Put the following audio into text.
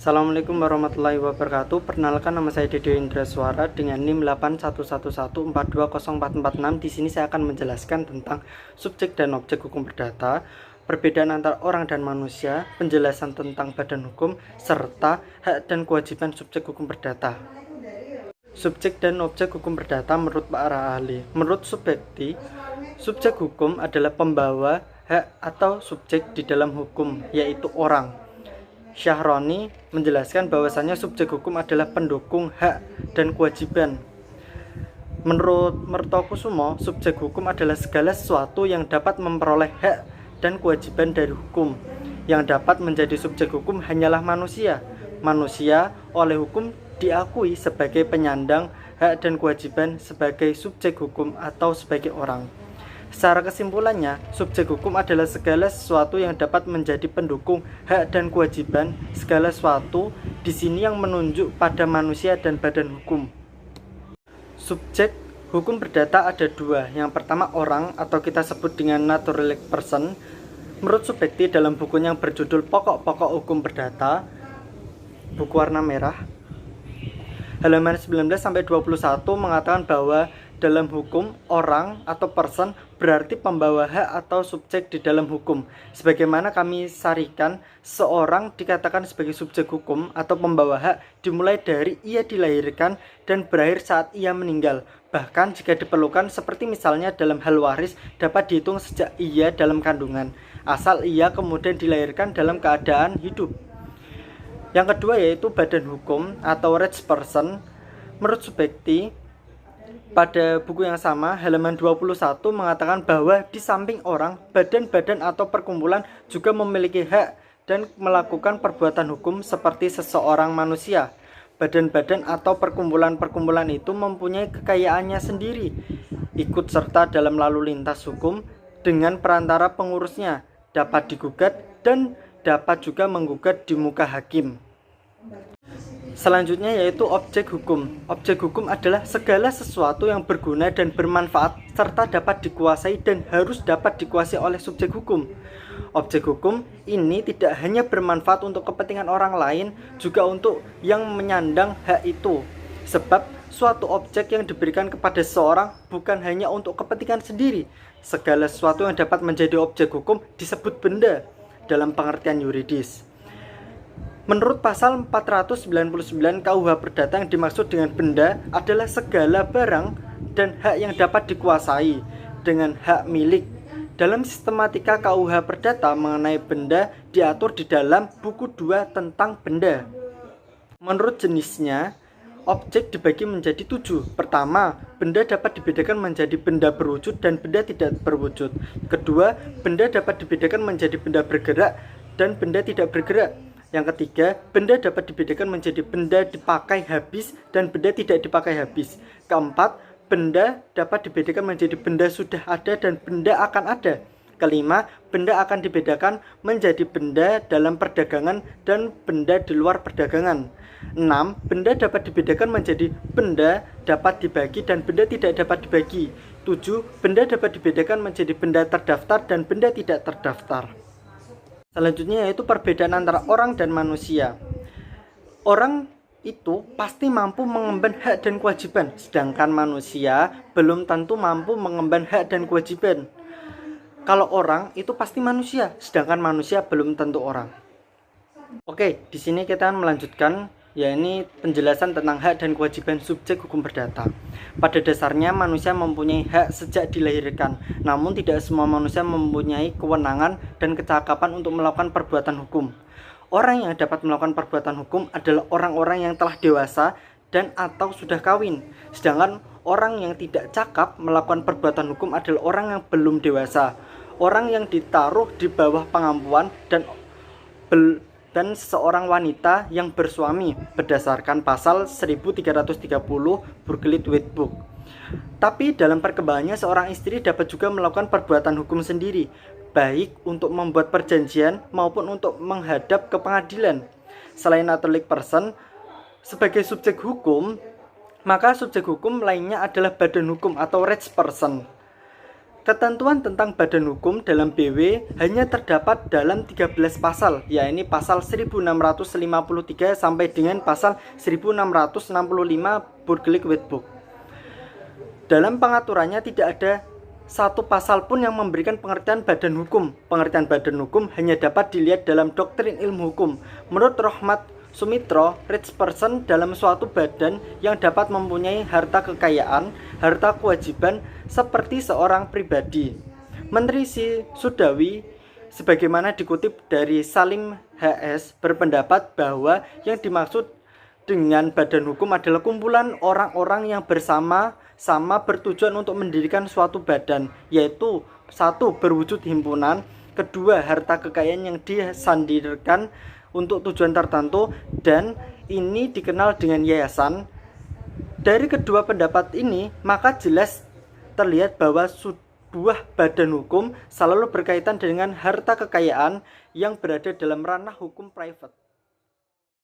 Assalamualaikum warahmatullahi wabarakatuh. Perkenalkan, nama saya Dedio Indra Suara dengan NIM 81114204446. Di sini saya akan menjelaskan tentang subjek dan objek hukum perdata, perbedaan antara orang dan manusia, penjelasan tentang badan hukum, serta hak dan kewajiban subjek hukum perdata. Subjek dan objek hukum perdata menurut para ahli. Menurut subjek hukum adalah pembawa hak atau subjek di dalam hukum, yaitu orang. Syahroni menjelaskan bahwasanya subjek hukum adalah pendukung hak dan kewajiban. Menurut Mertokusumo, subjek hukum adalah segala sesuatu yang dapat memperoleh hak dan kewajiban dari hukum. Yang dapat menjadi subjek hukum hanyalah manusia. Manusia oleh hukum diakui sebagai penyandang hak dan kewajiban sebagai subjek hukum atau sebagai orang. Secara kesimpulannya, subjek hukum adalah segala sesuatu yang dapat menjadi pendukung hak dan kewajiban segala sesuatu di sini yang menunjuk pada manusia dan badan hukum. Subjek hukum perdata ada dua. Yang pertama orang atau kita sebut dengan naturalistic person. Menurut Subekti dalam bukunya yang berjudul Pokok-Pokok Hukum Perdata, buku warna merah, halaman 19-21 mengatakan bahwa dalam hukum, orang atau person berarti pembawa hak atau subjek di dalam hukum. Sebagaimana kami sarikan, seorang dikatakan sebagai subjek hukum atau pembawa hak dimulai dari ia dilahirkan dan berakhir saat ia meninggal. Bahkan jika diperlukan, seperti misalnya dalam hal waris, dapat dihitung sejak ia dalam kandungan, asal ia kemudian dilahirkan dalam keadaan hidup. Yang kedua yaitu badan hukum atau rights person. Menurut Subekti, pada buku yang sama, halaman 21 mengatakan bahwa di samping orang, badan-badan atau perkumpulan juga memiliki hak dan melakukan perbuatan hukum seperti seseorang manusia. Badan-badan atau perkumpulan-perkumpulan itu mempunyai kekayaannya sendiri, ikut serta dalam lalu lintas hukum dengan perantara pengurusnya, dapat digugat dan dapat juga menggugat di muka hakim. Selanjutnya yaitu objek hukum. Objek hukum adalah segala sesuatu yang berguna dan bermanfaat serta dapat dikuasai dan harus dapat dikuasai oleh subjek hukum. Objek hukum ini tidak hanya bermanfaat untuk kepentingan orang lain, juga untuk yang menyandang hak itu. Sebab suatu objek yang diberikan kepada seseorang bukan hanya untuk kepentingan sendiri. Segala sesuatu yang dapat menjadi objek hukum disebut benda dalam pengertian yuridis. Menurut pasal 499 KUH Perdata, yang dimaksud dengan benda adalah segala barang dan hak yang dapat dikuasai dengan hak milik. Dalam sistematika KUH Perdata mengenai benda diatur di dalam buku 2 tentang benda. Menurut jenisnya, objek dibagi menjadi 7. Pertama, benda dapat dibedakan menjadi benda berwujud dan benda tidak berwujud. Kedua, benda dapat dibedakan menjadi benda bergerak dan benda tidak bergerak. Yang ketiga, benda dapat dibedakan menjadi benda dipakai habis dan benda tidak dipakai habis. Keempat, benda dapat dibedakan menjadi benda sudah ada dan benda akan ada. Kelima, benda akan dibedakan menjadi benda dalam perdagangan dan benda di luar perdagangan. 6. Benda dapat dibedakan menjadi benda dapat dibagi dan benda tidak dapat dibagi. 7. Benda dapat dibedakan menjadi benda terdaftar dan benda tidak terdaftar. Selanjutnya yaitu perbedaan antara orang dan manusia. Orang itu pasti mampu mengemban hak dan kewajiban, sedangkan manusia belum tentu mampu mengemban hak dan kewajiban. Kalau orang itu pasti manusia, sedangkan manusia belum tentu orang. Oke, di sini kita akan melanjutkan, yakni penjelasan tentang hak dan kewajiban subjek hukum perdata. Pada dasarnya manusia mempunyai hak sejak dilahirkan, namun tidak semua manusia mempunyai kewenangan dan kecakapan untuk melakukan perbuatan hukum. Orang yang dapat melakukan perbuatan hukum adalah orang-orang yang telah dewasa dan atau sudah kawin. Sedangkan orang yang tidak cakap melakukan perbuatan hukum adalah orang yang belum dewasa, orang yang ditaruh di bawah pengampuan dan seorang wanita yang bersuami berdasarkan pasal 1330 Burgerlijk Wetboek. Tapi dalam perkembangannya seorang istri dapat juga melakukan perbuatan hukum sendiri, baik untuk membuat perjanjian maupun untuk menghadap ke pengadilan. Selain naturalistic person sebagai subjek hukum, maka subjek hukum lainnya adalah badan hukum atau rights person. Ketentuan tentang badan hukum dalam BW hanya terdapat dalam 13 pasal, yakni pasal 1653 sampai dengan pasal 1665 Burgerlijk Wetboek. Dalam pengaturannya tidak ada satu pasal pun yang memberikan pengertian badan hukum. Pengertian badan hukum hanya dapat dilihat dalam doktrin ilmu hukum. Menurut Rohmat Sumitro, rich person dalam suatu badan yang dapat mempunyai harta kekayaan, harta kewajiban seperti seorang pribadi. Menteri Sudawi, sebagaimana dikutip dari Salim HS, berpendapat bahwa yang dimaksud dengan badan hukum adalah kumpulan orang-orang yang bersama-sama bertujuan untuk mendirikan suatu badan, yaitu satu, berwujud himpunan, kedua, harta kekayaan yang disandarkan untuk tujuan tertentu, dan ini dikenal dengan yayasan. Dari kedua pendapat ini, maka jelas terlihat bahwa sebuah badan hukum selalu berkaitan dengan harta kekayaan yang berada dalam ranah hukum private.